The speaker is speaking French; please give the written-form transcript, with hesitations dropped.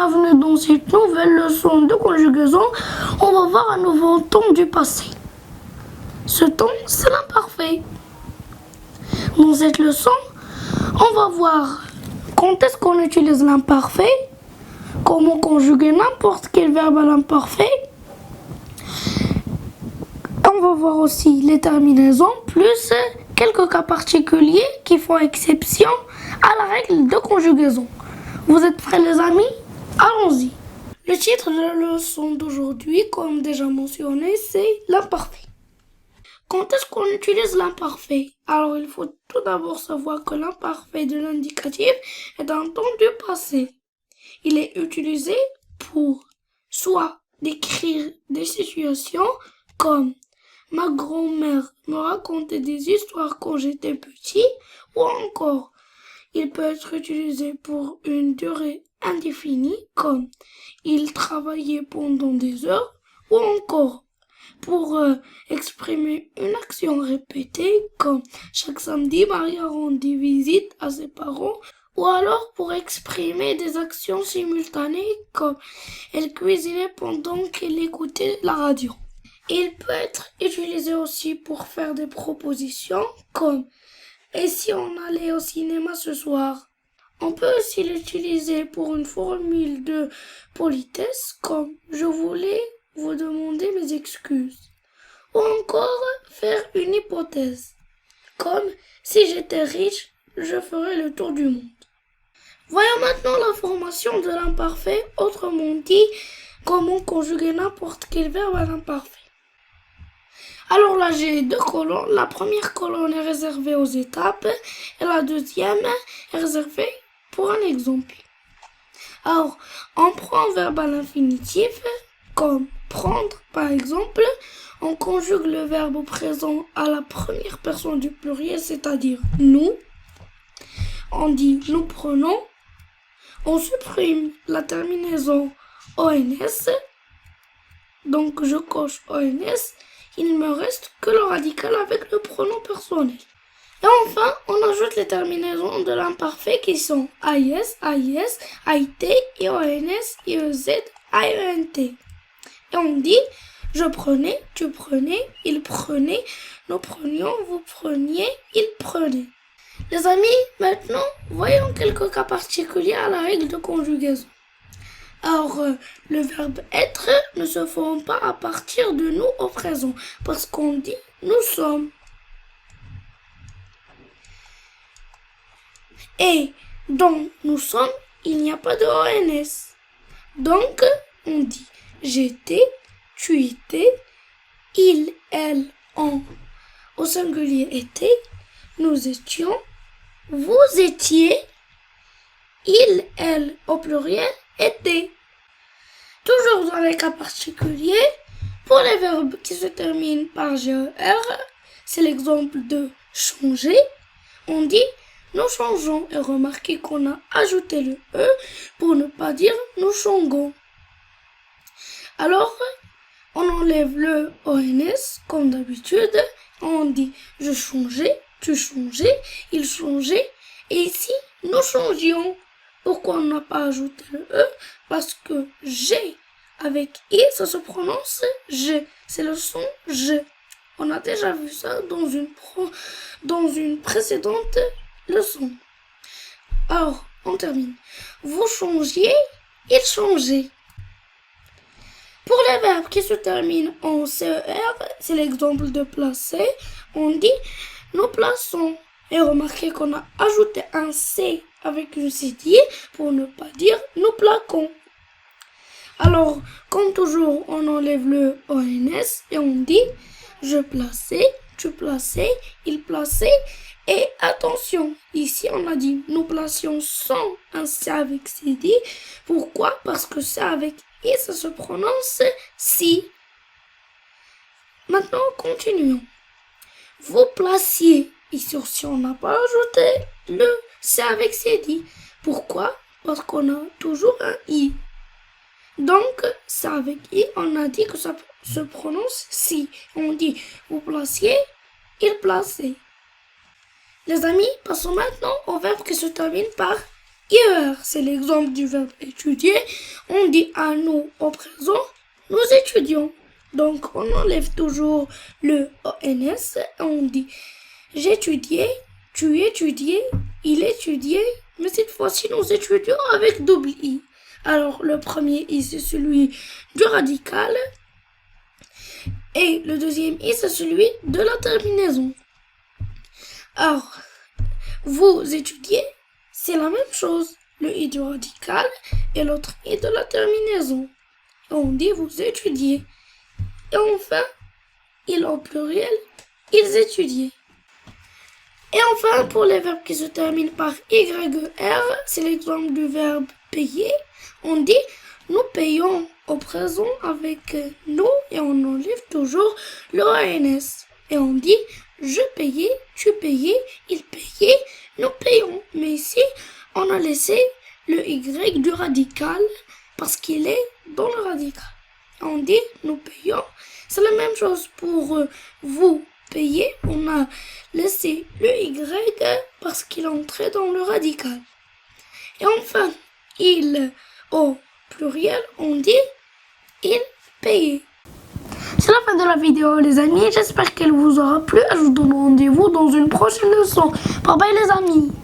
bienvenue dans cette nouvelle leçon de conjugaison. On va voir un nouveau temps du passé. Ce temps, c'est l'imparfait. Dans cette leçon, on va voir quand est-ce qu'on utilise l'imparfait, comment conjuguer n'importe quel verbe à l'imparfait. On va voir aussi les terminaisons, plus quelques cas particuliers qui font exception à la règle de conjugaison. Vous êtes prêts les amis? Allons-y. Le titre de la leçon d'aujourd'hui, comme déjà mentionné, c'est l'imparfait. Quand est-ce qu'on utilise l'imparfait? Alors il faut tout d'abord savoir que l'imparfait de l'indicatif est un temps du passé. Il est utilisé pour soit décrire des situations comme ma grand-mère me racontait des histoires quand j'étais petit, ou encore il peut être utilisé pour une durée indéfinie comme il travaillait pendant des heures, ou encore pour exprimer une action répétée comme chaque samedi Maria rendit visite à ses parents, ou alors pour exprimer des actions simultanées comme elle cuisinait pendant qu'elle écoutait la radio. Il peut être utilisé aussi pour faire des propositions comme et si on allait au cinéma ce soir? On peut aussi l'utiliser pour une formule de politesse comme je voulais vous demander mes excuses. Ou encore faire une hypothèse comme si j'étais riche, je ferais le tour du monde. Voyons maintenant la formation de l'imparfait, autrement dit, comment conjuguer n'importe quel verbe à l'imparfait. Alors là, j'ai deux colonnes. La première colonne est réservée aux étapes et la deuxième est réservée pour un exemple. Alors, on prend un verbe à l'infinitif, comme prendre par exemple. On conjugue le verbe au présent à la première personne du pluriel, c'est-à-dire nous. On dit nous prenons. On supprime la terminaison ONS. Donc, je coche ONS. Il ne me reste que le radical avec le pronom personnel. Et enfin, on ajoute les terminaisons de l'imparfait qui sont AIS, AIS, AIT, IONS, IEZ, AENT. Et on dit je prenais, tu prenais, il prenait, nous prenions, vous preniez, il prenait. Les amis, maintenant, voyons quelques cas particuliers à la règle de conjugaison. Alors, le verbe être ne se forme pas à partir de nous au présent, parce qu'on dit nous sommes. Et dans nous sommes, il n'y a pas de ONS. Donc, on dit j'étais, tu étais, il, elle, on au singulier était, nous étions, vous étiez, il, elle au pluriel était. Toujours dans les cas particuliers, pour les verbes qui se terminent par GER, c'est l'exemple de changer. On dit nous changeons et remarquez qu'on a ajouté le E pour ne pas dire nous changeons. Alors, on enlève le ONS comme d'habitude. On dit je changeais, tu changeais, il changeait et ici nous changions. Pourquoi on n'a pas ajouté le E? Parce que G avec I, ça se prononce G. C'est le son G. On a déjà vu ça dans une précédente leçon. Alors, on termine. Vous changiez, il changeait. Pour les verbes qui se terminent en CER, c'est l'exemple de placer. On dit nous plaçons. Et remarquez qu'on a ajouté un C avec une cédille pour ne pas dire nous plaquons. Alors, comme toujours, on enlève le ONS et on dit je plaçais, tu plaçais, il plaçait. Et attention, ici on a dit nous placions sans un C avec cédille. Pourquoi? Parce que C avec I, ça se prononce si. Maintenant, continuons. Vous placiez. Ici aussi, on n'a pas ajouté le C avec cédille. Pourquoi? Parce qu'on a toujours un I. Donc, C avec I, on a dit que ça se prononce si. On dit vous placiez, il plaçait. Les amis, passons maintenant au verbe qui se termine par Hier, c'est l'exemple du verbe étudier. On dit à nous au présent, nous étudions. Donc, on enlève toujours le ONS. On dit j'étudiais, tu étudiais, il étudiait. Mais cette fois-ci, nous étudions avec double I. Alors, le premier I, c'est celui du radical. Et le deuxième I, c'est celui de la terminaison. Alors, vous étudiez, c'est la même chose. Le I du radical et l'autre I de la terminaison. On dit vous étudiez. Et enfin, ils au pluriel, ils étudiaient. Et enfin, pour les verbes qui se terminent par YER, c'est l'exemple du verbe payer. On dit nous payons au présent avec nous et on enlève toujours le ONS. Et on dit je payais, tu payais, il payait, nous payons. Mais ici, on a laissé le Y du radical parce qu'il est dans le radical. On dit nous payons. C'est la même chose pour vous payez. On a laissé le Y parce qu'il est entré dans le radical. Et enfin, il au pluriel, on dit il payait. C'est la fin de la vidéo les amis, j'espère qu'elle vous aura plu. Je vous donne rendez-vous dans une prochaine leçon. Bye bye les amis.